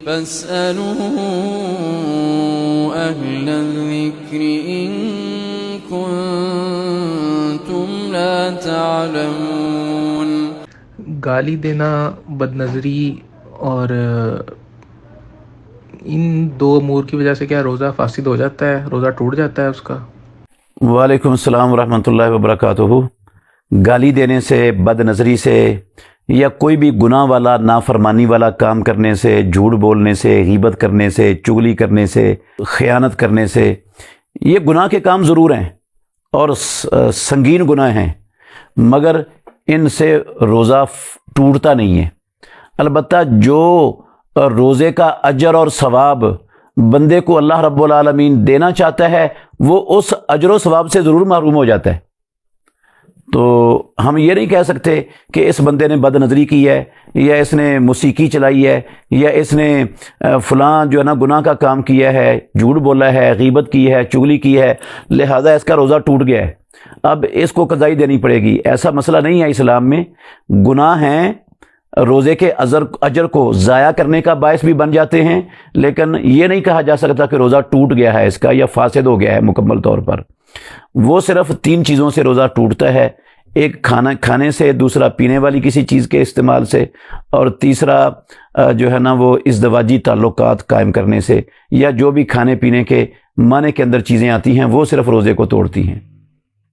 فاسألوا أهل الذكر إن كنتم لا تعلمون۔ گالی دینا، بد نظری اور ان دو امور کی وجہ سے کیا روزہ فاسد ہو جاتا ہے، روزہ ٹوٹ جاتا ہے اس کا؟ وعلیکم السلام ورحمۃ اللہ وبرکاتہ۔ گالی دینے سے، بد نظری سے، یا کوئی بھی گناہ والا، نافرمانی والا کام کرنے سے، جھوٹ بولنے سے، غیبت کرنے سے، چغلی کرنے سے، خیانت کرنے سے، یہ گناہ کے کام ضرور ہیں اور سنگین گناہ ہیں، مگر ان سے روزہ ٹوٹتا نہیں ہے۔ البتہ جو روزے کا اجر اور ثواب بندے کو اللہ رب العالمین دینا چاہتا ہے، وہ اس اجر و ثواب سے ضرور محروم ہو جاتا ہے۔ تو ہم یہ نہیں کہہ سکتے کہ اس بندے نے بد نظری کی ہے، یا اس نے موسیقی چلائی ہے، یا اس نے فلاں جو ہے نا گناہ کا کام کیا ہے، جھوٹ بولا ہے، غیبت کی ہے، چغلی کی ہے، لہذا اس کا روزہ ٹوٹ گیا ہے، اب اس کو قضائی دینی پڑے گی۔ ایسا مسئلہ نہیں ہے اسلام میں۔ گناہ ہیں روزے کے اجر کو ضائع کرنے کا باعث بھی بن جاتے ہیں، لیکن یہ نہیں کہا جا سکتا کہ روزہ ٹوٹ گیا ہے اس کا، یا فاسد ہو گیا ہے مکمل طور پر۔ وہ صرف 3 چیزوں سے روزہ ٹوٹتا ہے، ایک کھانے سے، دوسرا پینے والی کسی چیز کے استعمال سے، اور تیسرا جو ہے نا وہ ازدواجی تعلقات قائم کرنے سے، یا جو بھی کھانے پینے کے معنی کے اندر چیزیں آتی ہیں وہ صرف روزے کو توڑتی ہیں۔